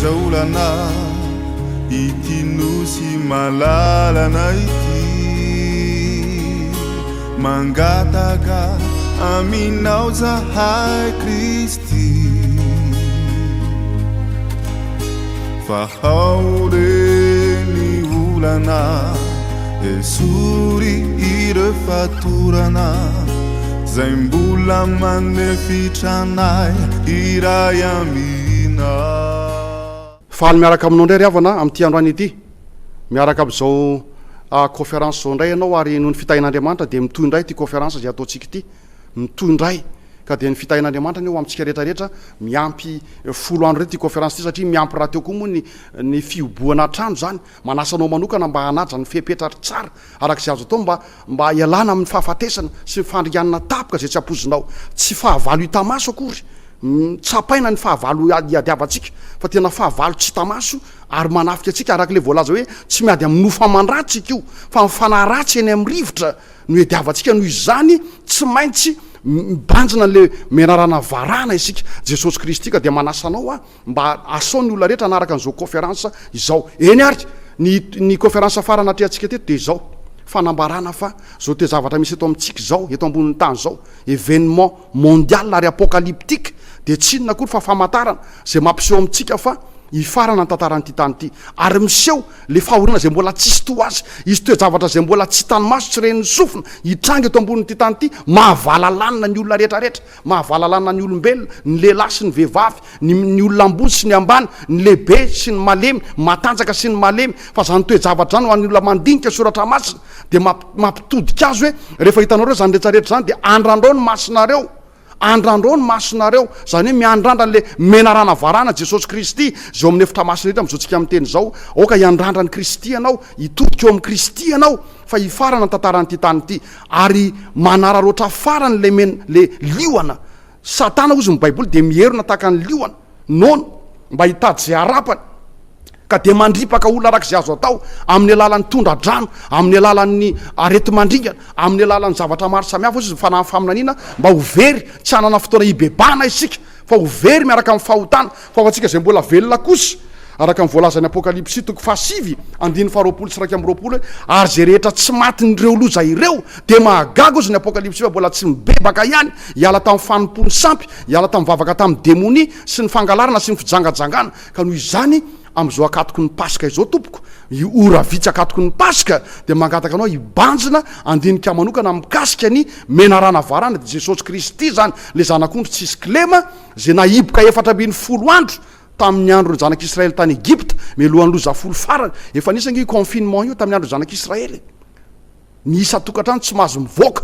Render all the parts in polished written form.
andraolana ity nosy malalana ity mangataka aminao zahay Kristy fa haoreny olana esory ireo fatorana zay mbola manefitranay iray amina. Faly miaraka aminao ndray ry havana amin'ity androany ity miaraka amin'izao conférence zao ndray ianao ary noho ny fitahin'Andriamanitra dia mitoy indray ty conférence zay ataontsika ity mitoy indray ka dia ny fitahin'Andriamanitra ny eo amintsika rehetrarehetra miampy folo andro rety ty conférence ty satria miampy raha teo koa moa ny fioboana trano zany manasanao manokana mba hanaja ny fepetratra tsara arak'izay azo atao mba ialana amin'ny fahafatesana sy ny fandrianana tapoka zay tsy ampozinao tsy fahavalo hitamaso akory tsapaina ny fahavalo iadiavantsika fa tena fahavalo tsy tamaso ary manafika atsika arak'le voalaza hoe tsy miady amin'ny nofamandratsika io fa mifanaratsy eny amin'ny rivotra no iadiavantsika noho izany tsy maintsy mibanjina le menarana varana isika Jesosy Kristy ka dia manasanao mba asao ny olona rehetra anaraka an'izao conférence izao eny ary ny conférence farana atrehantsika teto dia izao fanambarana fa zao te zavatra misy eto amintsika zao eto ambonin'ny tany zao événement mondial ary apocalyptique dia tsy inona kory fa famantarana zay mampiseho amintsika fa ifarana ny tantaran'ity tany ity ary miseho le fahoriana zay mbola tsisy to azy izy toe-javatra zay mbola tsy tany maso tsy ren'ny sofina hitranga eto ambonin'ity tany ity mahavalalana ny olona rehetrarehetra mahavalalana ny olombelona ny lehilahy sy ny vehivavy ny olona ambony sy ny ambany ny lehibe sy ny malemy matanjaka sy ny malemy fa zany toe-javatra zany ho an'ny olona mandinika soratra masina dia mampitodika azy hoe rehefa hitanareo zany rehetrarehetra zany dia andrandreo ny masonareo andrandreo ny masonareo zany hoe miandrandra n'le menarana varana Jesosy Kristy zao amin'ny efitra masina rehetra mizotsika amin'ny teny zao oka hiandrandra ny Kristy ianao hitodika eo amin'ny Kristy ianao fa hifarana ny tantaran'ity tany ity ary manararoatra farany le lioana satana ozy ny baiboly dia mierona tahaka ny lioana nono mba hitady zay arapany ka dia mandripaka olona arak'izay azo atao amin'ny alalan'ny tondra-drano amin'ny alalan'ny arety mandringana amin'ny alalan'ny zavatra maro samihafa izy fanahy faminaniana mba ho very tsy hanana fotoana hibebana isika fa ho very miaraka amin'ny fahotana fa atsika zay mbola velona kosa araka amin'ny voalazan'ny apokalypsy toko fasivy andiny faharoapolo sy raika am'roapolo ary zay rehetra tsy matyn'ireo loza ireo dia mahagaga ozy ny apokalypsy fa mbola tsy mibebaka ihany hiala tamin'ny fanompony sampy hiala tamin'ny vavaka tamin'ny demonia sy ny fangalarana sy ny fijangajangana ka noho izany am'izao akatoko ny pasika izao tompoko ora vitsy akatoko ny pasika dia mangataka anao hibanjina andinika manokana mikasika ny menarana varana dia Jesosy Kristy zany le zanak'ondry tsisy kilema zay nahiboka 710 andro tamin'ny andro ny zanak'Israely tany Egypte mialohan'ny loza folo farany efa nisy confinement io tamin'ny andro zanak'Israely niisa tokantrano tsy mahazo mivoaka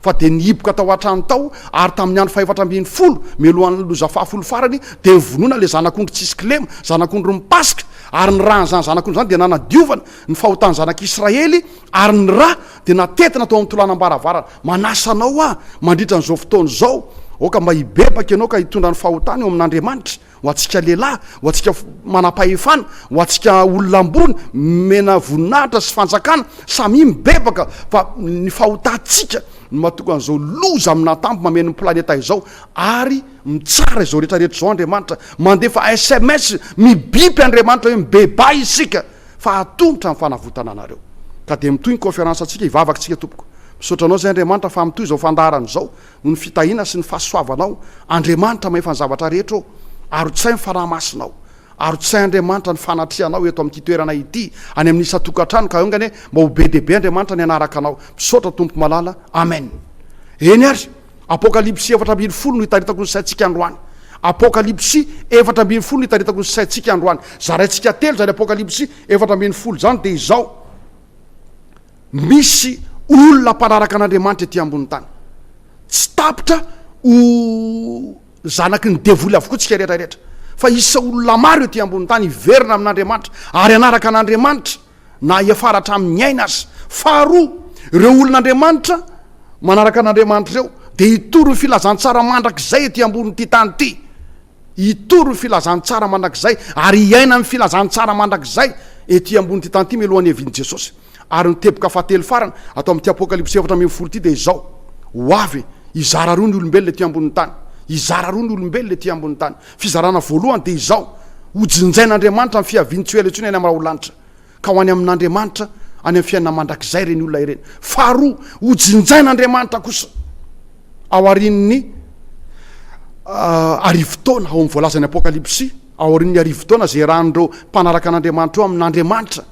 fa dia nihiboka tao an-trano tao ary tamin'ny andro 710 mialohan'ny loza fahafolo farany dia vonona le zanak'ondry tsisy kilema zanak'ondry mipasika ary ny raha n'izany zanak'ondry zany dia nanadiovana ny fahotany zanak'Israely ary ny raha dia natetina tao amin'ny tolanam-baravarana manasanao mandritra n'izao fotoana zao oka mba hibebaka ianao ka hitondra ny fahotany eo amin'Andriamanitra ho atsika lehilahy ho atsika manam-pahefana ho atsika olona ambony mena voninahitra sy fanjakana samy mibebaka fa ny fahotantsika ny mahatonga an'izao loza amina tampo mameno ny planeta izao ary mitsara izao rehetrarehetra zao Andriamanitra mandefa SMS mibipy Andriamanitra hoe mibeba isika fa atombotra ny fanavotana anareo ka dia mitoy ny conférence atsika hivavaka tsika tompoko misotranao zay Andriamanitra fa mitoy izao fandarana izao no ny fitahina sy ny fahasoavanao Andriamanitra maefa ny zavatra rehetra ao ary tsy hay ny fanamasinao ary tsy hay Andriamanitra ny fanatrianao eto amin'ity toerana ity any amin'ny isa tokantrano ka iongany mba ho be dehibe Andriamanitra ny anaraka anao misaotra tompo malala amen eny ary apokalypsy 7:10 no hitaritako ny saintsika androany apokalypsy 7:10 no hitaritako ny saintsika androany zaraintsika telo zany apokalypsy 7:10 zany dia izao misy olona mpanaraka an'Andriamanitra ety ambony tany tsy tapitra ho zanaky ny devoly avokoa tsika rehetrarehetra fa isa olona maro ety ambony tany hiverina amin'Andriamanitra ary anaraka an'Andriamanitra na hiafaratra amin'ny aina azy faharoa ireo olon'Andriamanitra manaraka an'Andriamanitra ireo dia hitory ny filazantsara mandrakizay ety ambonyity tany ity hitory ny filazantsara mandrakizay ary hiaina amin'ny filazantsara mandrakizay ety ambonyity tany ity mialohan'ny hevin'i Jesosy ary niteboka fahatelo farana atao amin'ity apokalypsy 7:10 ity dia izao ho avy izara roa ny olombelona ety ambony tany izara roa ny olombelona ety ambony tany fizarana voalohany dia izao hojinjain'andriamanitra amin'ny fiaviany tsy ho ela intsony any am'raha ho lanitra ka ho any amin'andriamanitra any amin'ny fiainana mandrakizay reny olona ireny. Faharoa, hojinjain'andriamanitra kosa ao arin'ny arivotaona ao amin'ny voalazan'ny apokalipsy ao arin'ny arivotaona zay ran'ireo mpanaraka an'andriamanitra eo amin'andriamanitra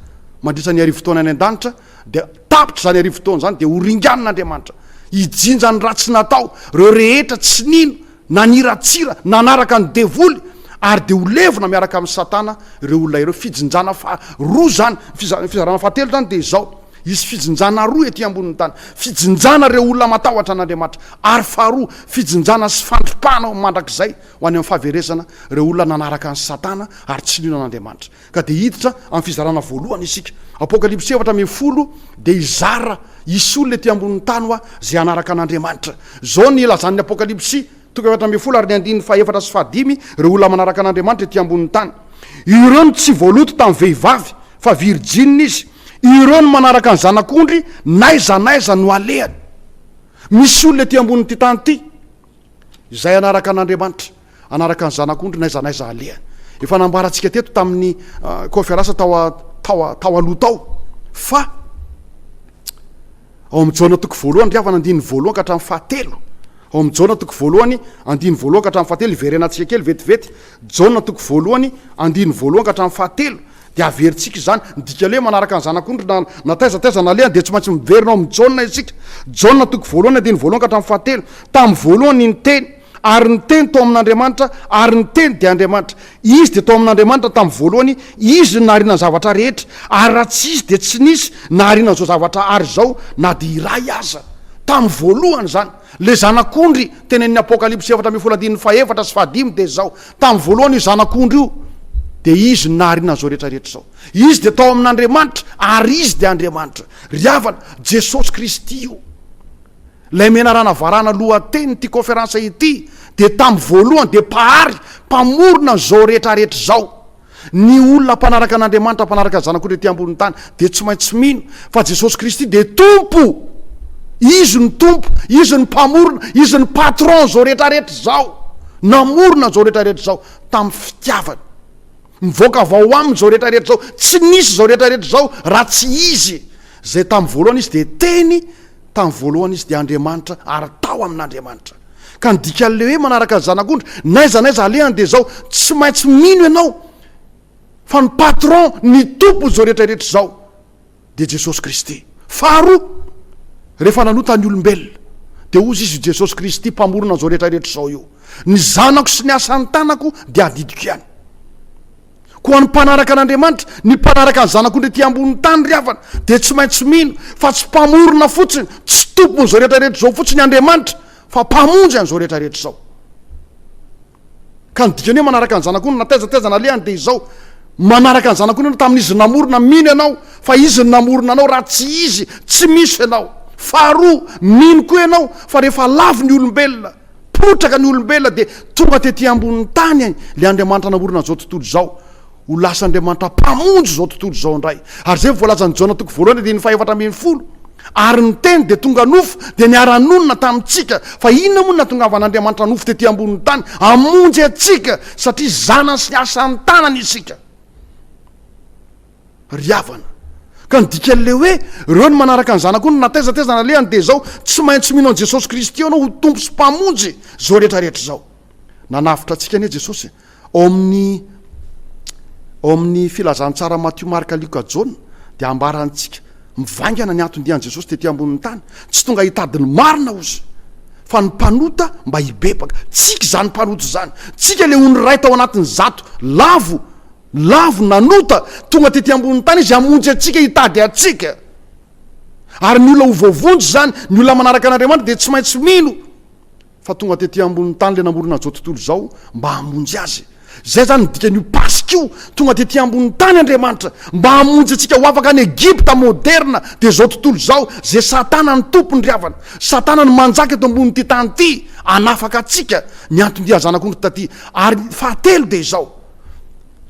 mandritra ny arivotaona any an-danitra dia tapitra zany arivotaona zany dia horingan'andriamanitra hijinja ny ratsy natao reo rehetra tsy nino naniratsira nanaraka ny devoly ary de ho levona miaraka amin'ny satana ireo olona ireo. Fijinjana roa zany fizarana fahatelo zany de zao isy fijinjana roa ety ambonin'ny tany, fijinjana reo olona matahotra an'andriamanitra ary faharoa fijinjana sy fandropahana mandrakizay ho any amin'ny fahaverezana reo olona nanaraka ny satana ary tsy nino an'andriamanitra. Ka de hiditra amin'ny fizarana voalohany isika apokalipsy 4:10 de izara isy olona ety ambonin'ny tany hoa zay anaraka an'andriamanitra. Zao ny ilazan'ny apokalipsy 4:10 ary ny 9, 4 sy 5 reo olona manaraka an'andriamanitra ety ambonin'ny tany. Ireo no tsy voaloto tamin'ny vehivavy fa virjinina izy, ireo no manaraka ny zanak'ondry naiza no alehany. Misy olona ety ambonin'ity tany ity izay anaraka an'andriamanitra, anaraka ny zanak'ondry naiza alehany. Efa nambarantsika teto tamin'ny conférence tao aloha tao fa ao amin'ny Jona 1 ry avana 9 ka hatramin'ny 7. Ao amin'ny Jona 1 9 ka hatramin'ny 7 iverenantsika kely vetivety. Jona 1 9 ka hatramin'ny 7 de averintsika izany ndika le manaraka ny zanak'ondry nataiza nalehany de tsy maintsy miverina ao amin'ny Jona isika. Jona 1 ka hatramin'ny 7 tamin'ny voalohany ny teny ary ny teny tao amin'andriamanitra ary ny teny de andriamanitra. Izy de tao amin'andriamanitra tamin'ny voalohany, izy naharina ny zavatra rehetra ary raha tsy izy de tsy nisy naharina zao zavatra ary zao na de iray aza. Tamin'ny voalohany zany le zanak'ondry tenen'ny apokalipsy 4:14 sy 15 de zao tamin'ny voalohany io zanak'ondry io de izy naharina zao rehetrarehetra zao. Izy de tao amin'andriamanitra ary izy de andriamanitra. Ryavana Jesosy Kristy io lay menarana varana lohateny ty conférence ity de tamin'ny voalohany de mpamorona zao rehetrarehetra zao. Ny olona mpanaraka an'andriamanitra mpanaraka ny zanak'ondry ety amboniny tany de tsy maintsy mino fa Jesosy Kristy de tompo. Izy ny tompo, izy ny mpamorona, izy ny patron zao rehetrarehetra zao. Namorona zao rehetrarehetra zao tamin'ny fitiavany. Mivoaka vao aminy zao rehetrarehetra zao, tsy nisy zao rehetrarehetra zao raha tsy izy. Zay tamin'ny voalohany izy de teny, tamin'ny voalohany izy de andriamanitra ary tao amin'andriamanitra. Ka ndika le hoe manaraka ny zanak'ondry naiza alehany de zao tsy maintsy mino ianao fa ny patron ny tompo zao rehetrarehetra zao de Jesosy Kristy. Faharoa, rehefa nanota ny olombelona de ozy izy Jesosy Kristy mpamorona zao rehetrarehetra zao io. Ny zanako sy ny asan'ny tanako de adidiko ihany. Koa ny mpanaraka an'andriamanitra, ny mpanaraka ny zanak'ondry ety ambonin'ny tany ryavana de tsy maintsy mino fa tsy mpamorona fotsiny, tsy tompony zao rehetrarehetra zao fotsiny andriamanitra fa mpamonjy an'izao rehetrarehetra zao. Ka nydikany hoe manaraka ny zanak'ondry nataiza nalehany de izao manaraka ny zanak'ondry tamin'izy namorona mino ianao fa izy namorona anao raha tsy izy tsy misy ianao. Faharoa, mino koa ianao fa rehefa lavo ny olombelona, potraka ny olombelona de tonga tety ambonin'ny tany le andriamanitra namorona zao tontolo zao. Ho lasa andriamanitra mpamonjy zao tontolo zao indray. Ary zay voalazany Jona 1 de 4:10 ary ny teny de tonga nofo de niara-nonona tamintsika fa inona moa natongavan'andriamanitra nofo tety ambonin'ny tany amonjy atsika satria zanany sy asan'ny tanany isika. Ryavana ka nidika le hoe reo ny manaraka ny zanak'ondry nataiza nalehany de zao tsy maintsy mino an Jesosy Kristy anao ho tompo sy mpamonjy zao rehetrarehetra zao. Nanavitra atsika anie Jesosy ao amin'ny filazantsara Matthieu, Marka, Luka, Jona de ambarantsika mivangana ny antondian'i Jesosy tety ambonin'ny tany tsy tonga hitadiny marina ozy fa ny mpanota mba hibebaka. Tsika zany mpanota zany, tsika le ony ray tao anatin'ny zato lavo nanota tonga tety ambonin'ny tany izy amonjy atsika hitady atsika. Ary ny olona ho voavonjy zany, ny olona manaraka an'andriamanitra de tsy maintsy mino fa tonga tety ambonin'ny tany le namorona zao tontolo zao mba hamonjy azy. Zay zany midika ny pasikio tonga tety ambonin'ny tany andriamanitra mba hamonjy atsika ho afaka any Egypta moderna de zao tontolo zao zay satana ny tompony ryavana. Satana ny manjaka eto ambonin'ity tany ity anafaka atsika ny antondia zanak'ondry taty. Ary fahatelo de zao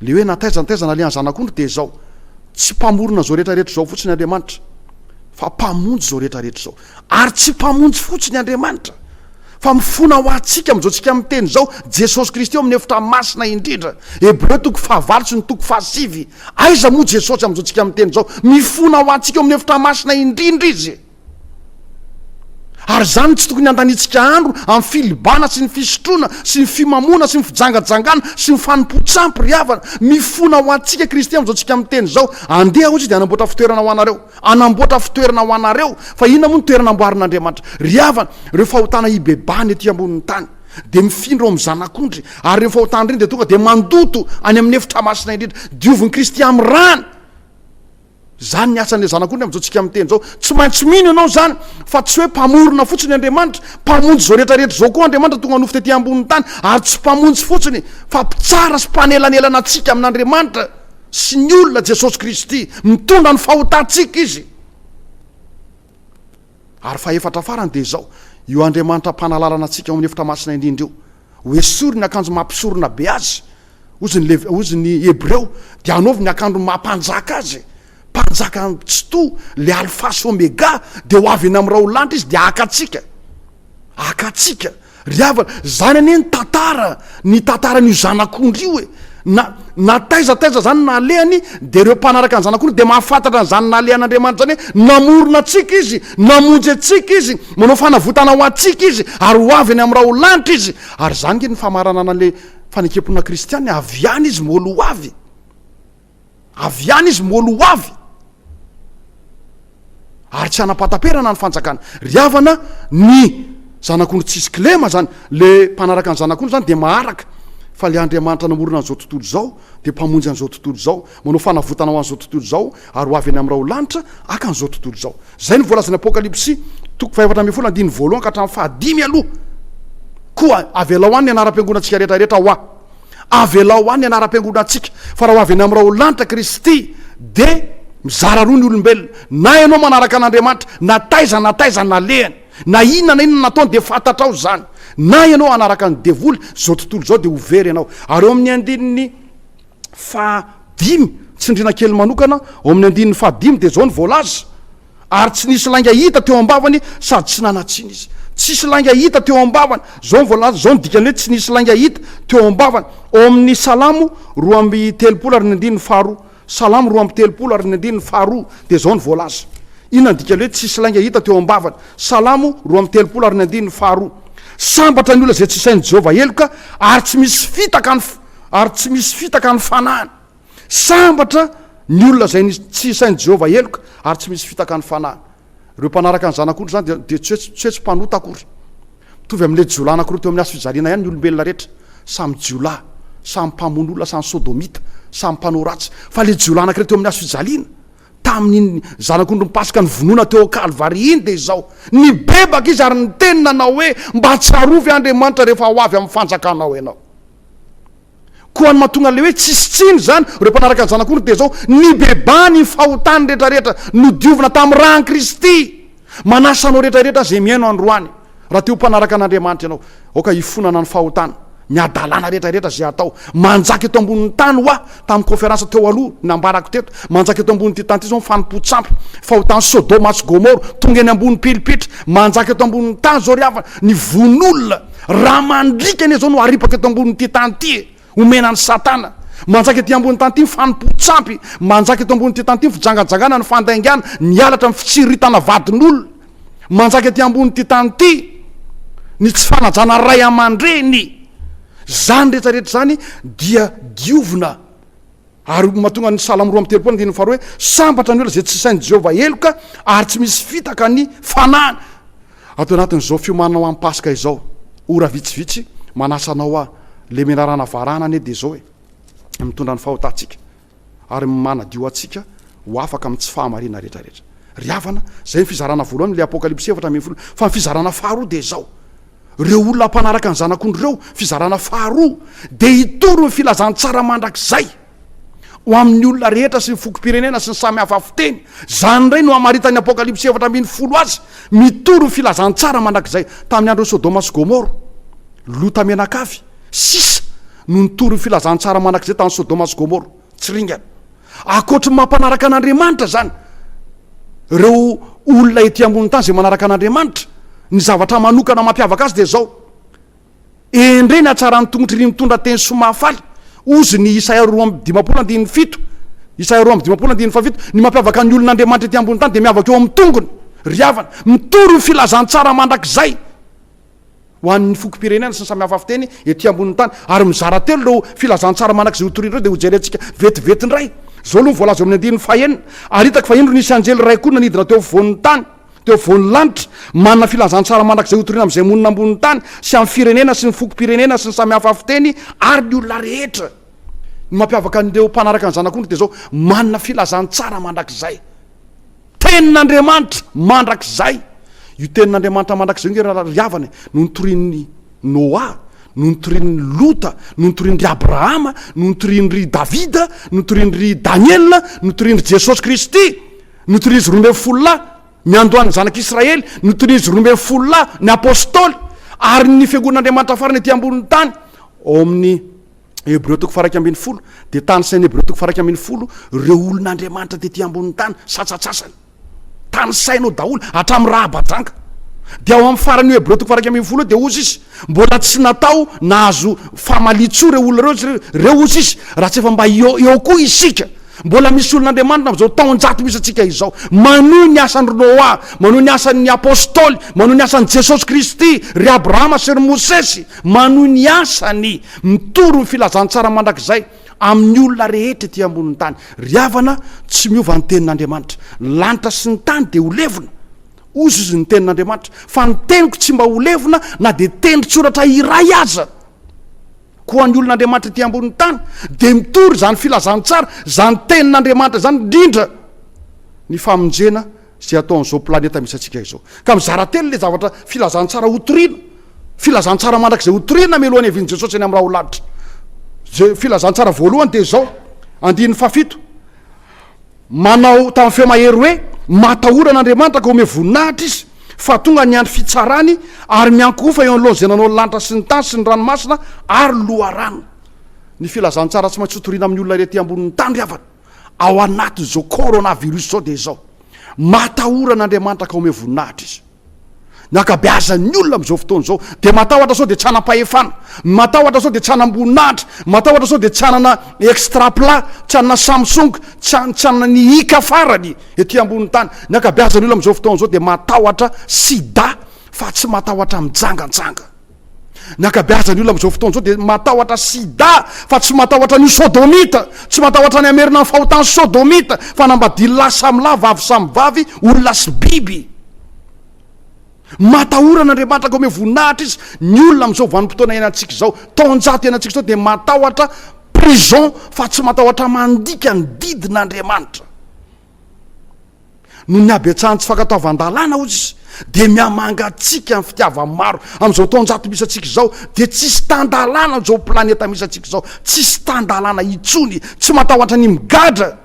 le hoe nataiza nalehan'ny zanak'ondry de zao tsy mpamorona zao rehetrarehetra zao fotsiny andriamanitra fa mpamonjy zao rehetrarehetra zao. Ary tsy mpamonjy fotsiny andriamanitra fa mifona ho atsika am'izao tsika amin'ny teny zao Jesosy Kristy eo amin'ny efitra masina indrindra. Hebreo 4 sy ny 7 aiza moa Jesosy am'izao tsika amin'ny teny zao mifona ho atsika eo amin'ny efitra masina indrindra izy. Ary zany tsy tokony andanitsika andro amin'ny filibana sy ny fisotroana sy ny fimamona sy ny fijangajangana sy ny fanompontsampy ry havana. Mifona ho atsika Kristy am'izao tsika amin'ny teny zao andeha ohatsy de anamboatra fitoerana ho anareo, anamboatra fitoerana ho anareo. Fa inona moa ny toerana amboarin'Andriamanitra ry havana? Reo fahotana ibebany ety ambonin'ny tany de mifindra eo amin'ny zanak'ondry, ary reo fahotana reny de tonga de mandoto any amin'ny efitra masina indrindra diovin' Kristy amin'ny rany. Zany ny asan'le zanak'ondry am'izao tsika amin'ny teny zao. Tsy maintsy mino ianao zany fa tsy hoe mpamorona fotsiny Andriamanitra, mpamonjy zao rehetrarehetra zao koa Andriamanitra tonga nofo tetỳ ambonin'ny tany, ary tsy mpamonjy fotsiny fa mpitsara sy mpanelanelana atsika amin'Andriamanitra sy ny olona Jesosy Kristy, mitondra ny fahotantsika izy. Ary faefatra farany de zao, io Andriamanitra mpanalalana atsika amin'ny efitra masina indrindra io, hoe soriny akanjo mampisorona be azy, ozy ny Hebreo de anaovy ny akanjo mampanjaka azy. Mpanjaka tsy to le alfa sy omega de ho avy eny amin'ny raha olanitra izy de akatsika ry havana. Zany anie ny tantaran'io zanak'ondry io na taizataiza zany nalehany de reo mpanaraka ny zanak'ondry de mahafantatra ny zany nalehan'Andriamanitra zany hoe namorona atsika izy, namonjy atsika izy, manao fanavotana ho atsika izy, ary ho avy eny amin'ny raha olanitra izy. Ary zany ke ny famaranana an'le fanekepona kristiana, avy any izy molo ho avy, avy any izy molo ho avy, ary tsy anapataperana ny fanjakana ry havana. Ny zanak'ondry tsisy kilema zany, le mpanaraka ny zanak'ondry zany de maharaka fa le Andriamanitra namorona an'izao tontolo zao de mpamonjy an'izao tontolo zao, manao fanavotana ho an'izao tontolo zao, ary ho avy eny amin'ny raha olanitra aka an'izao tontolo zao. Zay ny voalazany Apokalipsy 4:1 ka hatramin'ny 5 aloha. Koa avelao any ny anaram-piangonantsika rehetrarehetra hoa, avelao any ny anaram-piangonantsika, fa raha ho avy eny amin'ny raha olanitra Kristy de mizara roa ny olombelona. Na ianao manaraka an'Andriamanitra, na taiza nalehany, na inona nataony de fantatrao zany. Na ianao anaraka ny devoly zao tontolo zao de ho very ianao. Ary eo amin'ny andininy 5 tsindrina kely manokana, ao amin'ny andininy 5 de zao ny voalaza. Ary tsy nisy lainga hita teo ambavany sady tsy nanatsiny izy. Tsisy lainga hita teo ambavany, zao ny voalaza, zao ny dikany hoe tsy nisy lainga hita teo ambavany. Ao amin'ny Salamo 2:30 ary ny andininy 2, Salamo 2:30 ary ny andininy 2 de zao ny voalaza. Inona ny dikany hoe tsisy lainga hita teo ambavany? Salamo 2:30 ary ny andininy 2. Sambatra ny olona zay tsy sain'i Jehova eloka, ary tsy misy fitaka ny fanahany. Sambatra ny olona zay tsy sain'i Jehova eloka, ary tsy misy fitaka ny fanahany. Reo mpanaraka ny zanak'ondry zany de tsy mpanota akory. Mitovy amin'le jiolahy anankiroa teo amin'ny asa fijaliana ihany ny olombelona rehetra, samy jiolahy, samy mpamono olona, samy sodomita, samy mpanao ratsy. Fa le jiolahy anankiray teo amin'ny asa fijaliana tamin'ny zanak'ondry mipasika ny vonoana teo Kalvari iny de zao ny bebaka izy, ary ny teny nanao hoe mba tsarovy Andriamanitra rehefa ho avy amin'ny fanjakanao ianao. Koa ny mahatonga le hoe tsisy tsiny zany reo mpanaraka ny zanak'ondry de zao ny bebany ny fahotany rehetrarehetra no diovina tamin'ny rahan'i Kristy. Manasanao rehetrarehetra zay miaino androany raha teo mpanaraka an'Andriamanitra ianao, oka hifonana ny fahotana, ny adalana rehetrarehetra zay atao. Manjaka eto ambonin'ny tany hoa tamin'ny konferansa teo aloha nambarako teto, manjaka eto ambonin'ny tanty zao mifanompontsampy fahotany Sodoma sy Gomora tonga eny ambony pilipitra. Manjaka eto ambonin'ny tany zao ry havana ny von'olona raha mandrika ane zao no aripaka eto ambonin'ity tany ty omenany Satana. Manjaka ety ambony tany ty mifanompontsampy, manjaka eto ambony ty tany ty fijangajangana ny fandaingana, ny alatra ny fitsiritana vadin'olona. Manjaka ety ambony ty tany ty ny tsy fanajana ray aman-dreny. Zany rehetrarehetra zany dia diovina. Ary mahatonga ny Salamo 2:30 ny faharoa hoe sambatra ny olona zay tsy sain'i Jehova eloka, ary tsy misy fitaka ny fanahany. Ato anatin'izao fiomanana amin'ny Pasika izao, ora vitsivitsy manasanao a le menarana varana ane de zao hoe mitondra ny fahotantsika ary manadio atsika ho afaka amin'ny tsy fahamarina rehetrarehetra. Ry havana, zay ny fizarana voalohany le Apokalipsy 4:10. Fa ny fizarana faharoa de zao, reo olona mpanaraka ny zanak'ondry reo, fizarana faharoa de hitoro ny filazantsara mandrakizay ho amin'ny olona rehetra sy ny fokom-pirenena sy ny samy hafa fiteny. Zany ray no amaritany Apokalipsy 4:10 azy, mitoro ny filazantsara mandrakizay. Tamin'ny andro Sodoma sy Gomora, lota menakavy sisa no nitoro ny filazantsara mandrakizay tamin'ny Sodoma sy Gomora, tsy ringana. Akoatra ny mampanaraka an'Andriamanitra zany, reo olona ety ambony tany zay manaraka an'Andriamanitra ny zavatra manokana mampiavaka azy de zao endreny atsarany tongotry ny mitondra teny somafaly ozy ny Isaia 2:17 Isaia 2:17 ny mampiavaka ny olon'Andriamanitra ety ambony tany de miavaka eo amin'ny tongony riavana mitory filazantsara mandrakizay ho an'ny fokom-pirenena sy ny samy hafa fiteny ety ambony tany ary mizara telo reo filazantsara mandrakizay hotorindreo de ho jerentsika vetivetindray zao aloha voalaza amin'ny 9 ary hitako fa indro nisy anjely ray koa nanidina teo voan'ny tany teo voan'ny lanitra manana filazantsara mandrakizay hotorina am'izay monina ambony tany sy amin'ny firenena sy ny fokom-pirenena sy ny samy hafa fiteny ary ny olona rehetra ny mampiavaka an'ireo mpanaraka ny zanak'ondry de zao manana filazantsara mandrakizay tenin'Andriamanitra mandrakizay io tenin'Andriamanitra mandrakizay nge raha riavana no nitorian'ny Noa no nitorian'ny Lota no nitorian'ry Abrahama no nitorian'ry Davida no nitorian'ry Daniel no nitorian'ry Jesosy Kristy no nitorian'izy 12 miandohan'ny zanak'Israely no nitorian'izy 12 ny apôstôly ary ny fiangonan'Andriamanitra farany ety ambony tany ao amin'ny Hebreo 1:10 de tany sainy Hebreo 1:10 reo olon'Andriamanitra tety ambony tany satsasasany tany sainao daholo hatramin'ny raha badrangaka de ao amin'ny farany Hebreo 1:10 de ozy izy mbola tsy natao nahazo famalitso reo olona reo ozy izy raha tsy efa mba eo koa isika mbola misy olon'Andriamanitra zao taonjato misy atsika izao manohy ny asan'ny Noa manohy ny asan'ny apôstôly manohy ny asan'ny Jesosy Kristy ry Abrahama sy ry Mosesy manohy ny asany mitory ny filazantsara mandrakizay amin'ny olona rehetra ety amboniny tany riavana tsy miova ny tenin'Andriamanitra lanitra sy ny tany de ho levona ozy izy ny tenin'Andriamanitra fa ny teniko tsy mba ho levona na de tendritsoratra iray aza koa ny olon'Andriamanitra ety amboniny tany de mitory zany filazantsara zany tenin'Andriamanitra zany indrindra ny famonjena zay ataon'izao planeta misy atsika izao ka mizara telo le zavatra filazantsara hotorina filazantsara mandrakizay hotorina melohan'ny hevin'i Jesosy any amin'ny raha ho laditra zay filazantsara voalohany de zao 17 manao tamin'ny feo mahery hoe matahoran'Andriamanitra ka ome voninahitra izy fa tonga ny andro fitsarany ary miankofa eo an'lohany zay nanao ny lanitra sy ny tany sy ny ranomasina ary loharano ny filazantsara tsy maintsy hotoriana amin'ny olona rety ambonin'ny tany riavana ao anatin'izao coronavirus zao de zao matahoran'Andriamanitra ka ome voninahitra izy ny akabeazan'ny olona am'izao fotoana zao de matahotra sao de tsy hanam-pahefana matahotra sao de tsy hanam-boninahitra matahotra sao de tsy hanana extra plat tsy hanana Samsung tsy hanana ny ika farany ety ambon'ny tany ny akabeazan'ny olona am'izao fotoana zao de matahotra sida fa tsy matahotra mijanganjanga ny akabeazan'ny olona am'izao fotoana zao de matahotra sida fa tsy matahotra ny sodomita tsy matahotra ny amerina ny fahotany sodomita fa nambadily lahy samy lahy vavy samy vavy olona sy biby matahoran'Andriamanitra ka ome voninahitra izy ny olona am'izao vanim-potoana ianantsika zao taonjato ianantsika zao de matahotra prison fa tsy matahotra mandika ny didin'Andriamanitra no ny abetsahany tsy fakataovan-dalàna ozy izy de miamangatsika ny fitiavany maro am'izao taonjato misy atsika zao de tsisy tandalàna zao planeta misy atsika zao tsisy tandalàna itsony tsy matahotra ny migadra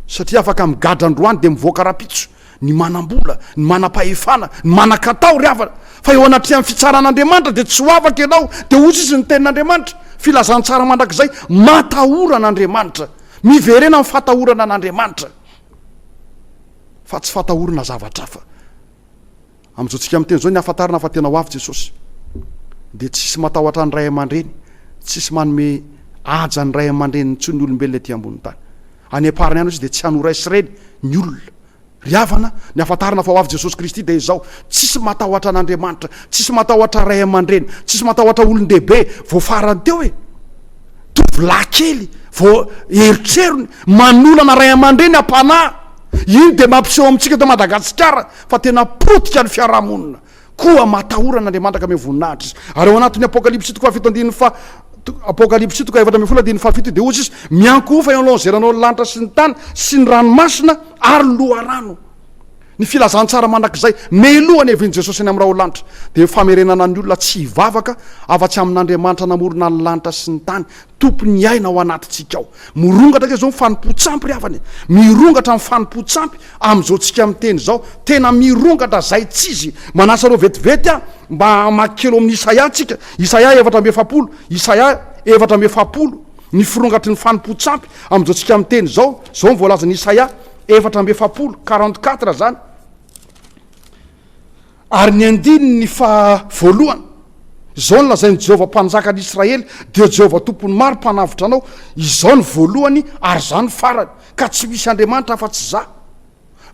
satria afaka migadra androany de mivoaka rapitso ny manam-bola ny manam-pahefana ny manan-katao riavana fa eo anatria amin'ny fitsaran'Andriamanitra de tsy ho afaka ianao de ozy izy ny tenin'Andriamanitra filazantsara mandrakizay matahoran'Andriamanitra miverena amin'ny fatahorana an'Andriamanitra fa tsy fatahorana zavatra hafa am'izao tsika amin'ny teny zao ny ahafantarana fa tena ho avy Jesosy de tsisy matahotra ny ray aman-dreny tsisy manome aja ny ray aman-dreny ntsony ny olombelona ety ambon'ny tany any aparany any izy de tsy hanora isireny ny olona riavana ny ahafantarana fa ho avy Jesosy Kristy de izao tsisy matahotra an'Andriamanitra tsisy matahotra ray aman-dreny tsisy matahotra olon-dehibe voafarany teo e tovolahy kely vo eritrerony manolana ray aman-dreny ampanahy iny de mampiseho amintsika to Madagasikara fa tena potika ny fiarahamonina koa matahoran'Andriamanitra ka ame voninahitra izy ary ao anatin'ny apokalipsy toko apokalipsy toko 7:7 de ozy izy miankofa eo alohan'izay ranao ny lanitra sy ny tany sy ny ranomasina ary loharano ny filazantsara mandrakizay melohany hevin'i Jesosy any amin'ny raha ho lanitra de famerenana ny olona tsy hivavaka afa-tsy amin'Andriamanitra namorona ny lanitra sy ny tany tompony aina ao anatintsika ao mirongatra ke zao mifanompo-tsampy riavany mirongatra mifanompo-tsampy am'izao tsika amin'ny teny zao tena mirongatra zay tsy izy manasa reo vetivety a mba makelo amin'ny Isaia tsika Isaia 4:7 Isaia 4:7 ny firongatry ny fanompo-tsampy am'izao tsika amin'ny teny zao zao mivoalaza ny Isaia 4:7 44 zany ary ny andiny ny fa voalohany izao ny lazainy Jehovah mpanjakany Israely dia Jehovah tompony maro mpanavitra anao, izao ny voalohany ary zany farany, ka tsy misy andriamanitra afa-tsy za.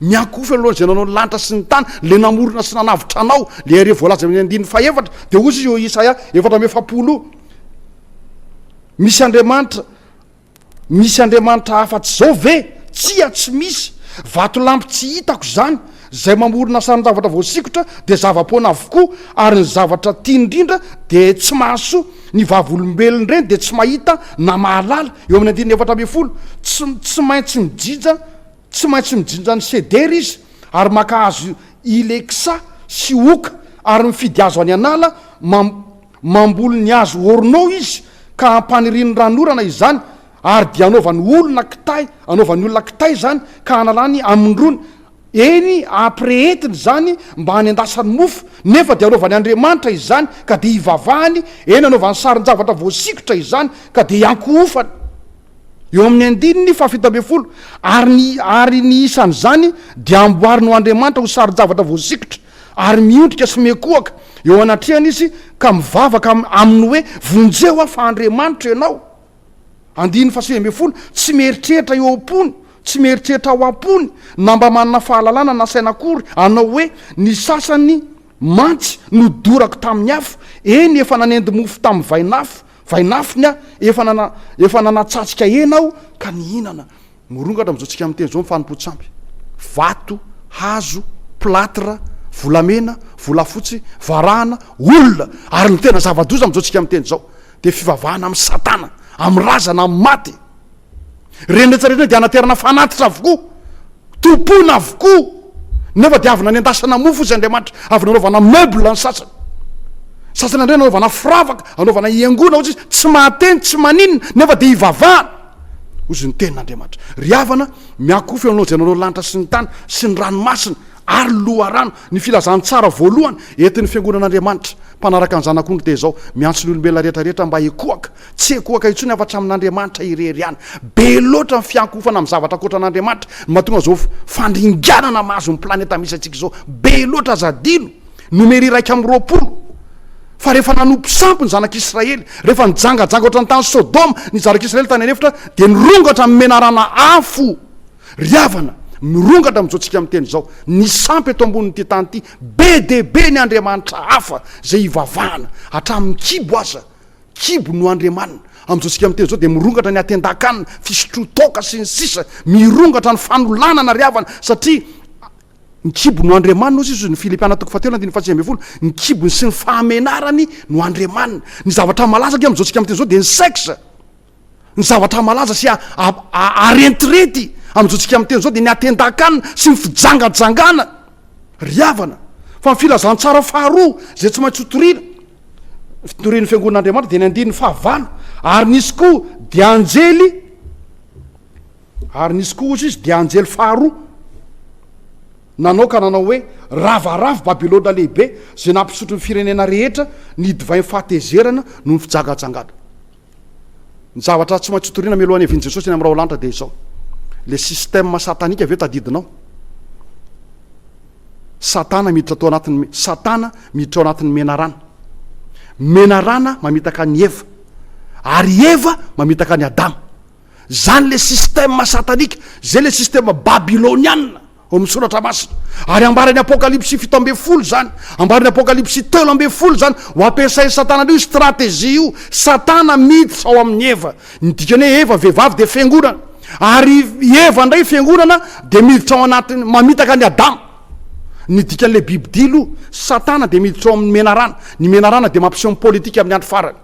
Miankofy aloha zay nanao ny lanitra sy ny tany, le namorona sy nanavitra anao, le are voalaza amin'ny andiny faefatra, de ozy io Isaia 4:10. Misy andriamanitra afa-tsy zao ve? Tsy misy. Vato lampy tsy hitako zany, zay mamorona sarin-javatra voasikotra de zava-poana avokoa, ary ny zavatra tia indrindra de tsy mahasoa, ny vavolombelony reny de tsy mahita na mahalala. Eo amin'ny andiny 4:10. Tsy maintsy mijinja ny seder izy, ary makahazo ileksa sy oka, ary mifidy azo any anala, mamboly ny azo ornao izy, ka ampaniriny ranorana izany, ary dia anaovany olona kitay zany, ka analany amindrony. Eny ampirehetiny zany mba hanendasany mofo, nefa de anaovany Andriamanitra izany ka de ivavahany. Eny anaovany sarin-javatra voasikotra izany ka de iankofany. Eo amin'ny andininy 7:10. Ary ny isany zany dia amboariny ho Andriamanitra ho sarin-javatra voasikotra, ary miondrika sy mekoaka eo anatrehany izy, ka mivavaka aminy hoe vonjeo fa Andriamanitra ianao. Andiny 7:10. Tsy mieritreritra eo am-pony, tsy mieritreritra ao am-pony, na mba manana fahalalana na sainakory anao hoe ny sasany mantsy no dorako tamin'ny afo, eny efa nanendy mofo tamin'ny vainafony efa nanatsatsika enao ka nihinana. Morongatra am'izao amin'ny teny zao mifanompotsamby: vato, hazo, platra, volamena, volafotsy, varahana, olona, ary ny tena zava-doza am'izao amin'ny teny zao de fivavahana amin'ny Satana, amin'ny razana, amin'ny maty. Reny rehetrarehetra dia anaterana fanatitra avokoa, tompona avokoa, nefa dia avy nanendasana mofo izy Andriamanitra, avy nanaovana meuble ny sasany andray anaovana firavaka, anaovana iangona ozy izy, tsy mahateny, tsy maninona, nefa de ivavahana ozy ny tenin'Andriamanitra. Riavana miakofy anao zay nanao lanitra sy ny tany sy ny ranomasina ary loharano. Ny filazany tsara voalohany entin'ny fiangonan'Andriamanitra mpanaraka ny zanak'ondry de zao: miantso ny olombelona rehetrarehetra mba ekoaka, tsy ekoaka intsony afa-tsy amin'Andriamanitra irery ihany. Be loatra ny fiankofana amin'ny zavatra kotra an'Andriamanitra, mahatonga zao fandringanana mahazo ny planeta misy atsika zao. Be loatra zadino, nomery 1:20. Fa rehefa nanompo sampy ny zanak'Israely, rehefa nijangajanga oatra ny tany Sodoma ny zanak'Israely tany anefitra, de nirongatra amin'ny menarana afo. Riavana mirongatra amin'izao amin'ny teny zao, ny sampy eto ambonin'ity tany ity, be de be ny Andriamanitra hafa zay ivavahana hatramin'ny kibo aza, kibo no Andriamanina. Amin'izao amin'ny teny zao de mirongatra ny atendakanina, fisotrotoka sy ny sisa, mirongatra ny fanolanana. Riavana satria ny kibo no Andriamanina ozy ny Filipiana 4:10. Ny kibony sy ny fahamenarany no Andriamanina. Ny zavatra malaza ke amin'izao amin'ny teny zao de ny sexe, ny zavatra malaza sy arentirety amin'izao amin'ny teny zao de ny atendakanina sy ny fijangajangana. Riavana fa mifilazantsara faharoa zay tsy maintsy fitorian'ny fiangonan'Andriamanitra de ny andiny 9. Ary nisy koa de anjely, ozy izy de anjely faharoa nanao ka nanao hoe ravaravo Babilôna lehibe zay nampisotro ny firenena rehetra, ny divay fahatezerana no ny fijagajangana. Ny zavatra tsy maintsy toriana mialohan'ny avian'i Jesosy eny amin'ny rao lanitra de izao: le système satanika ve tadidinao? Satana miditra tao anatin'ny menarana mamitaka ny Eva, ary Eva mamitaka ny Adama. Zany le système satanika, zay le système babiloniana ao amin'ny soratra masina. Ary ambarany Apokalipsy 7:10 zany, ambarany Apokalipsy 3:10 zany, ho ampiasay Satana io stratégie io. Satana miditra ao amin'ny Eva, ny dikany hoe Eva vehivavy de fiangonana, ary Eva ndray fiangonana de miditra ao anatiny mamitaka ny Adama. Ny dikan'le bibidilo, Satana de miditra ao amin'ny menarana. Ny menarana de mampiseho politika amin'ny andro farany,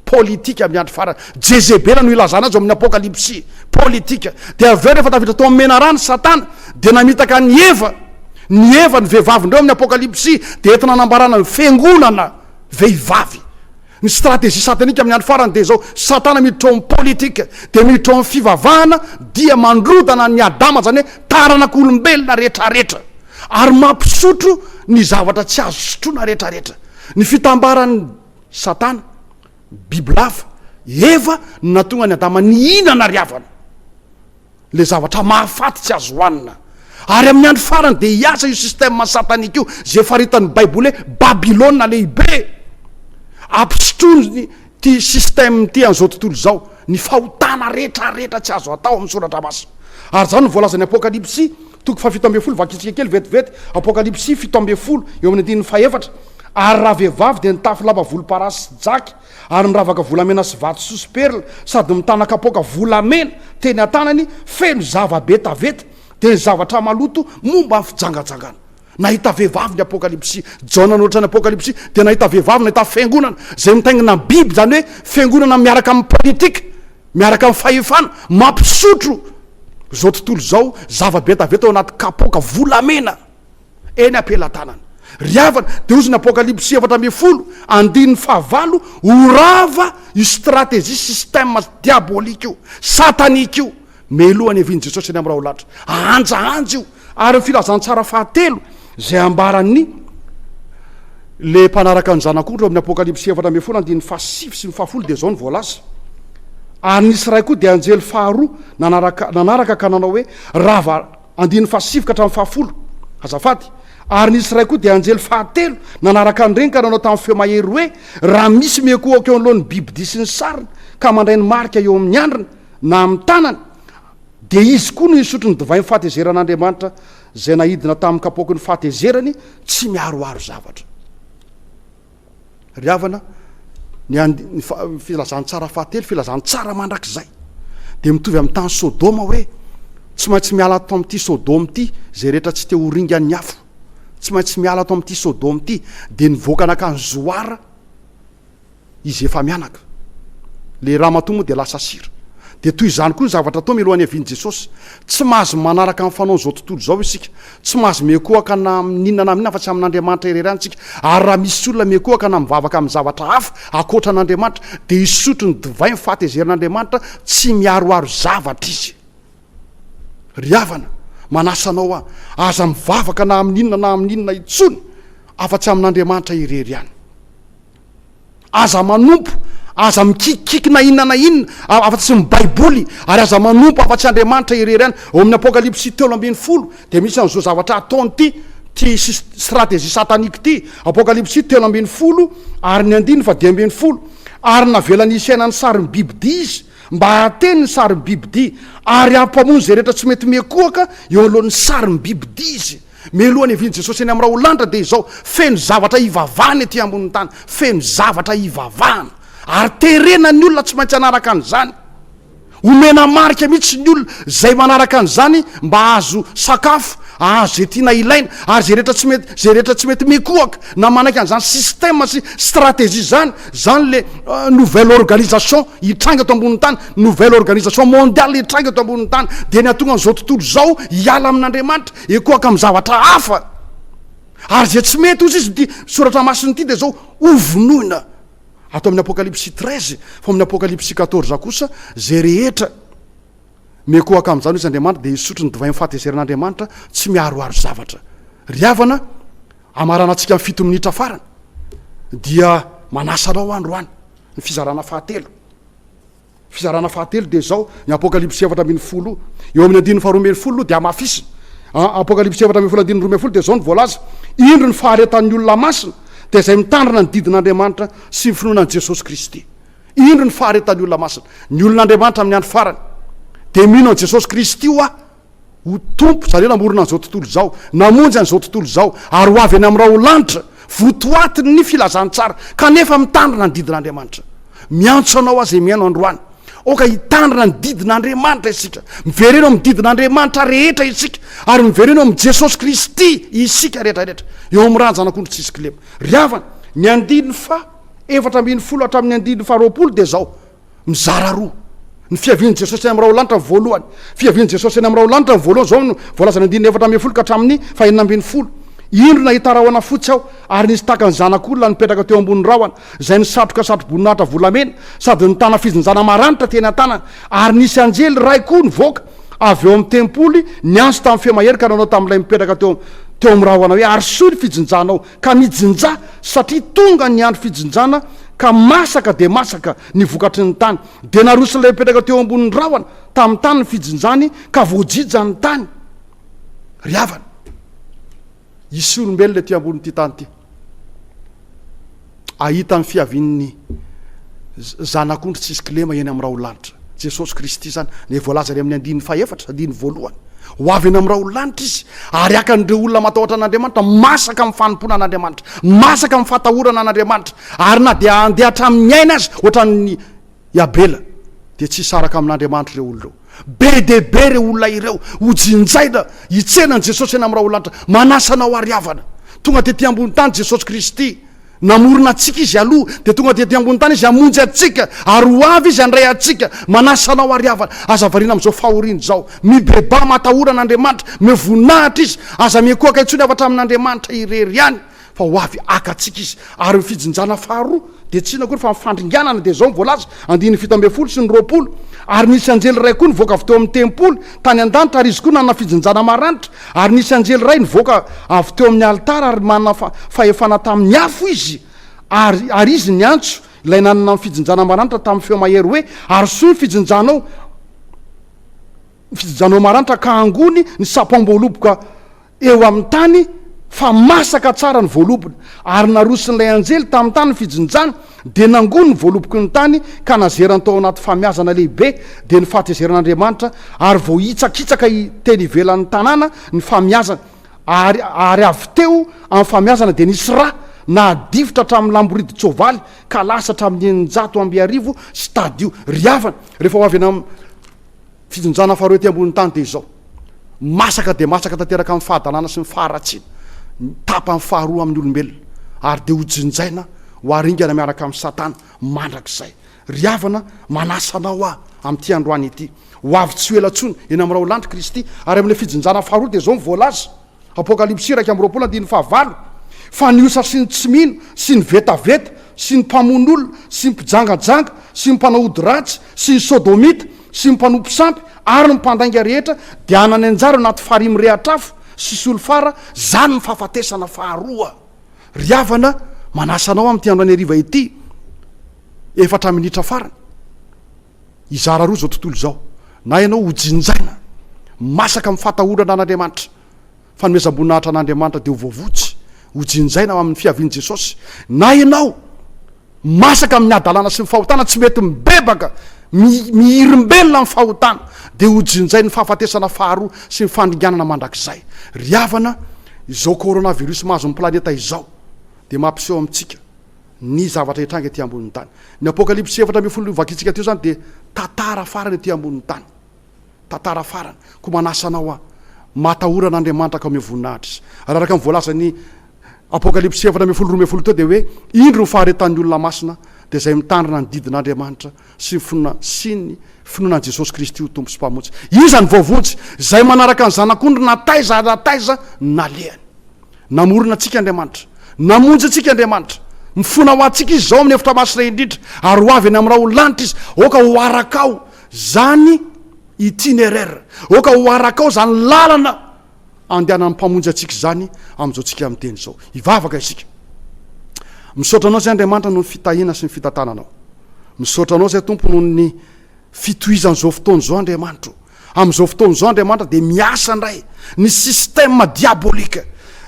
politika amin'ny andro farany. Jezebela no ilazana azy ao amin'ny Apokalipsy, politika. De aveo rehefa tafiditra tao amin'ny menarana Satana de namitaka ny Eva ny vehivavy ndreo amin'ny Apokalipsy, de entina nambarana ny fiangonana vehivavy. Ny stratégie satanika amin'ny andro farany de zao: Satana miditra ao amin'ny politika, de miditra ao amin'ny fivavahana, dia mandrodana ny Adama, zany hoe taranak'olombelona rehetrarehetra, ary mampisotro ny zavatra tsy azo sotroina rehetrarehetra. Ny fitambaran'ny Satana, bibilava, Eva no natonga ny Adama nihinana. Riavana le zavatra mahafaty tsy azo hoanina, ary amin'ny andro farany de hiasa io système satanika io zay faritan'ny baiboly hoe babilôna lehibe ampisotrony ty système ty an'izao tontolo zao ny fahotana rehetrarehetra tsy azo atao amin'ny soratra masina ary zany ny voalazany apokalipsy toko fa 17 vakitsika kely vetivety apokalipsy 17 eo amin'ny andininy faefatra ary raha vehivavy de nitafy lava volomparasy sy jaky ary miravaka volamena sy vato sosy perla sady mitanakapoka volamena teny an-tanany feno zavabe taveta de ny zavatra maloto momba ny fijangajangana nahita vehivavy ny apokalipsy jaona nohatra ny apokalipsy de nahita vehivavy nahita fiangonana zay mitaingina ny biby zany hoe fiangonana miaraka amin'ny politika miaraka amin'ny fahefana mampisotro zao tontolo zao zavabe taveta ao anaty kapoka volamena eny ampelatanana riavana de ozy ny apokalipsy 7 andininy fahavalo orava io stratégie système diabolika io satanika io melohany aviny jesosy eny amin'ny raha ho latra anjaanja io ary ny filazantsara fahatelo zay ambarany le mpanaraka ny zanak'ondro amin'ny apokalipsy 7 andininy fahasivy sy ny fahafolo de zao ny voalaza ary nisy ray koa de anjely faharoa nanaraka ka nanao hoe rava andininy fahasivy ka hatramin'ny fahafolo azafady ary nisy ray koa de anjely fahatelo nanaraka an'ireny ka nanao tamin'ny feo mahery hoe raha misy mekoaka eo an'lohany biby disy ny sariny ka mandray ny marika eo amin'ny andriny na amin'ny tanany de izy koa no isotro ny divay ny fahatezeran'andriamanitra zay nahidina tamin'ny kapoky ny fahatezerany tsy miaroaro zavatra riavana ny filazantsara fahatelo filazantsara mandrak'izay de mitovy amin'ny tany sodoma hoe tsy maintsy miala atao amin'ity sodoma ity zay rehetra tsy te ho ringan'ny afo tsy maintsy miala atao amin'ity sodoma ity de nivoaka anakany zoara izy efa mianaka le raha matoa moa de lasa sira de toy izany koa ny zavatra atao milohan'ny aviany jesosy tsy mahazo manaraka amin'ny fanao zao tontolo zao isika tsy mahazo mekoaka na ninana amin'ina fa tsy amin'andriamanitra irery any tsika ary raha misy olona mekoaka na mivavaka amin'ny zavatra hafa akoatra an'andriamanitra de isotro ny divay ny fahatezeran'andriamanitra tsy miaroaro zavatra izy riavana manasanao a aza mivavaka na amin'inona na amin'inona itsony afa-tsy amin'andriamanitra irery any aza manompo aza mikikiky na inona na inona afa-tsy my baiboly ary aza manompo afa-tsy andriamanitra irery any ao amin'ny apokalipsy 7 de misy an'izao zavatra ataony ty stratégie satanika ty apokalipsy 7 ary ny andiny fa 10 ary navelany isainany sariny bibidy izy mba ateny ny sariny bibidy ary ampamony zay rehetra tsy mety mekoaka eo alohan'ny sariny bibidy izy melohany aviny jesosy eny amin'ny raha ho lanitra de izao feno zavatra ivavahany aty ambon'ny tany feno zavatra ivavahana ary terena ny olona tsy maintsy anaraka an'izany omena marika mihitsy ny olona zay manaraka an'izany mba azo sakafo azo zay tiana ilaina ary zay rehetra tsy mety mekoaka na manaiky an'izany système sy stratégie zany le nouvelle organisation hitranga eto ambon'ny tany nouvelle organisation mondiale hitranga eto ambon'ny tany de ny atonga an'izao tontolo zao hiala amin'andriamanitra ekoaka amin'ny zavatra hafa ary zay tsy mety ozy izy ty soratra masiny ity de zao ovonoina atao amin'ny apokalipsy 13 fa amin'ny apokalipsy 14 kosa zay rehetra mekoaka amin'izany izy andriamanitra de isotro ny divay ny fahatezeran'andriamanitra tsy miaroaro zavatra riavana amarana antsika amin'ny 7 minitra farany dia manasanao androany ny fizarana fahatelo de zao ny apokalipsy 7 eo amin'ny andininy faharoa de amafisina apokalipsy 7 andininy 12 de zao ny voalaza indro ny faharetan'ny olona masina de zay mitandrina ny didin'andriamanitra sy ny finoanan'i jesosy kristy indro ny faharetan'ny olona masina ny olon'andriamanitra amin'ny andro farany de mino an' jesosy kristy io ho tompo zany hoe namorona an'izao tontolo zao namonjy an'izao tontolo zao ary ho avy any amin'ny raha ho lanitra votoatiny ny filazantsara kanefa mitandrina ny didin'andriamanitra miantso anao azy miaino androany oka hitandrina ny didin'andriamanitra isika mivereno amin'ny didin'andriamanitra rehetra isika ary mivereno amin'ny jesosy kristy isika rehetrarehetra eo amin'ny raha ny zanak'ondro tsisy kilema riavana ny andininy fa 7 hatramin'ny andininy fa 20 de zao mizara roa ny fiaviany jesosy eny amin'ny raha ho lanitra ny voalohany fiaviany jesosy eny amin'ny raha ho lanitra ny voalohany zao voalazany andininy 7 ka hatramin'ny fa 9 indro nahita rahona fotsy aho ary nisy taka ny zanak'olona nipetraka teo ambony rahona zay ny satroka satroboninahitra volamena sady ny tana fizinjana maranitra teny an-tanana ary nisy anjely ray koa ny voaka avy eo amin'ny tempoly ny anso tamin'ny femahery ka nanao tamin'ilay mipetraka teo amin'ny rahona hoe ary soa ny fijinjanao ka mijinja satria tonga ny andro fijinjana ka masaka de masaka ny vokatry ny tany de narosin'ilay mipetraka teo ambon'ny rahona tamin'ny tany ny fijinjany ka voajija ny tany ry havana isy olombelona ty ambony ty tany ty ahita amin'ny fiavin'ny zanak'ondry tsisy kilema eny amin'ny raha olanitra Jesosy Kristy zany ne voalaza ry amin'ny andin'ny faefatra andin'ny voalohany ho avy eny amin'ny raha olanitra izy ary akan'ireo olona matahotra an'Andriamanitra masaka amin'ny fanompona an'Andriamanitra masaka amin'ny fatahorana an'Andriamanitra ary na dia andeha hatramin'ny aina azy ohatran'ny Abela dia tsy saraka amin'Andriamanitra ireo olona ireo be de be ireo olona ireo hojinjaina hitsenany Jesosy eny amin'ny raha olanitra manasanao ary havana tonga tetỳ ambony tany Jesosy Kristy namorona atsika izy aloha dia tonga tetỳ ambony tany izy hamonjy atsika ary ho avy izy handray atsika manasanao ary havana aza variana amin'izao fahoriana zao mibeba matahorana Andriamanitra mivonahitra izy aza miekoaka intsony avatra amin'Andriamanitra irery ihany fa ho avy akatsika izy ary mifijinjana faharoa dia tsy ina kory fa mifandringanana dia zao mivoalaza 120 sy 20 ary nisy anjely ray koa nivoaka avy teo amin'ny tempolo tany an-danitra ary izy koa nanana fijinjana maranitra ary nisy anjely ray nivoaka avy teo amin'ny altara ary manana fahefana tamin'ny afo izy ary izy ny antso ilay nanana fijinjana maranitra tamin'ny feo mahery hoe ary soa fijinjanao maranitra ka angony ny sapam-boaloboka eo amin'ny tany fa masaka tsara ny voalobona ary narosin'ilay anjely tamin'ny tany ny fijinjana dia nangony ny voaloboky ny tany ka nazerany tao anaty famiazana lehibe dia ny fahatezeran'Andriamanitra ary vao hitsakitsaka teny ivelan'ny tanàna ny famiazana ary avy teo amin'ny famiazana dia nisy ra na adivitra hatramin'ny lamboridi tsovaly ka lasa hatramin'ny 100 sy tadio ry havana rehefa ho avy ena amin'ny fijinjana faharoa ety ambony tany dia izao masaka dia masaka tanteraka amin'ny fahadalàna sy ny faharatsiana tapa amin'ny faharoa amin'ny olombelona ary dia hojinjaina ho aringana miaraka amin'ny satana mandrak'izay ry havana manasanao amin'ity androany ity ho avy tsy ho elantsony eny amin'ny raha olanitra Kristy ary amin'ilay fijinjana faharoa dia zao mivoalaza Apokalipsy 1:25 fa ny osa sy ny tsy mino sy ny vetaveta sy ny mpamon'olona sy ny mpijangajanga sy ny mpanahody ratsy sy ny sodomita sy ny mpanompo sampy ary ny mpandainga rehetra dia anany anjara anaty farimy rehatrafo sy solofara zany ny fahafatesana faharoa ry havana manasanao amin'ity andro any ariva ity 4 minitra farany izara roa zao tontolo zao na ianao hojinjaina masaka amin'ny fatahorana an'Andriamanitra fanomezam-boninahitra an'Andriamanitra dia ho voavotsy hojinjaina amin'ny fiavian'i Jesosy na ianao masaka amin'ny adalàna sy ny fahotana tsy mety mibebaka mihirimbelona amin'ny fahotana dia hojinjay ny fahafatesana faharoa sy ny fandringanana mandrakizay ry havana izao coronavirus mahazo amin'ny planeta izao dia mampiseho amintsika ny zavatra hitranga ety ambonin'ny tany ny Apokalipsy 4:10 vakitsika teo zany dia tantara farany ety ambonin'ny tany tantara farany ko manasanao matahoran'Andriamanitra ka amin'ny voninahitra izy ary araka mivoalaza ny Apokalipsy 4:12 teo dia hoe indro ny faharetan'ny olona masina dia zay mitandrina ny didin'Andriamanitra sy ny finoanan'i Jesosy Kristy ho tompo sy mpamonjy iza ny voavonjy zay manaraka ny zanak'ondry nataiza nalehany namorona antsika Andriamanitra namonjy antsika Andriamanitra mifona ho antsika izy zao amin'ny efitra masina indrindra ary ho avy eny amin'ny raha olanitra izy oka ho arakao zany itinéraire oka ho arakao zany lalana andehanany mpamonjy atsika zany amin'izao tsika amin'ny teny zao ivavaka isika misaotranao zay Andriamanitra noho ny fitahina sy ny fitantananao misaotranao zay tompo noho ny fitohizan'izao fotoana zao Andriamanitra amin'izao fotoana zao Andriamanitra dia miasa ndray ny système diabolika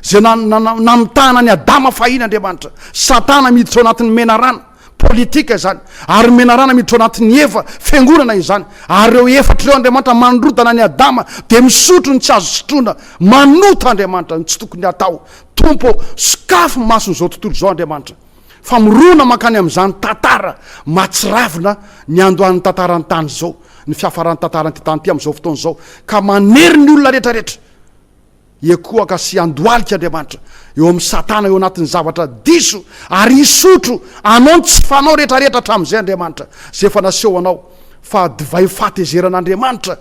zay namitahana ny Adama fahiny Andriamanitra satana miditra ao anatin'ny menarana politika zany ary menarana miditra ao anatin'ny Eva fiangonana izany ary ireo efatra ireo Andriamanitra mandrodana ny Adama dia misotro ny tsy azo sotroina manota Andriamanitra ny tsy tokony atao tompo sokafo mason'izao tontolo zao Andriamanitra fa mirona mankany amin'izany tantara matsiravina ny andohan'ny tantarany tany zao ny fiafaran'ny tantarany ty tany ty amin'izao fotoana zao ka manery ny olona rehetrarehetra ekoaka sy andoalika Andriamanitra eo amin'ny satana eo anatin'ny zavatra diso ary isotro anao ny tsy fanao rehetrarehetra hatramin'izay Andriamanitra zay efa naseho anao fa divay fahatezeran'Andriamanitra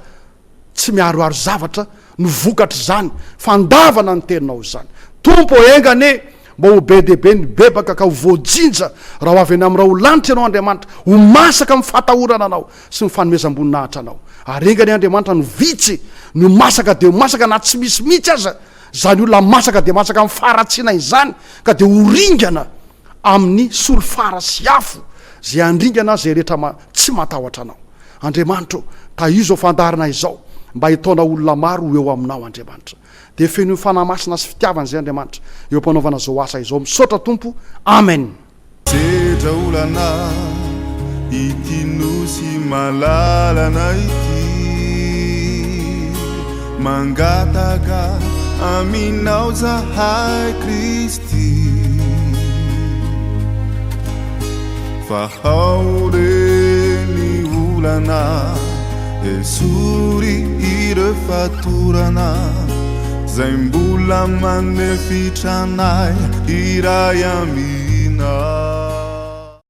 tsy miaroaro zavatra no vokatra zany fandavana ny teninao zany tompo engane mba ho be dehibe ny bebaka ka ho voajinja raha ho avy eny amin'ny raha ho lanitra ianao Andriamanitra ho masaka amin'ny fatahorana anao sy ny fanomezam-boninahitra anao ary engany Andriamanitra no vitsy no masaka dia masaka na tsy misy mihitsy aza zany olona masaka dia masaka amin'ny faratsiana izany ka dia ho ringana amin'ny solofara sy afo zay andringana zay rehetra tsy matahotra anao Andriamanitra ka io zao fandarana izao mba hitaona olona maro eo aminao Andriamanitra dia feno fanamasina sy fitiavana zay Andriamanitra eo ampanaovana zao asa izao misaotra Tompo amen. Sedra olana ity nosy malalana ity mangataka aminao zahay Kristy fa ao reny olana esory ireo fatorana zay mbola manefitra anay iray amina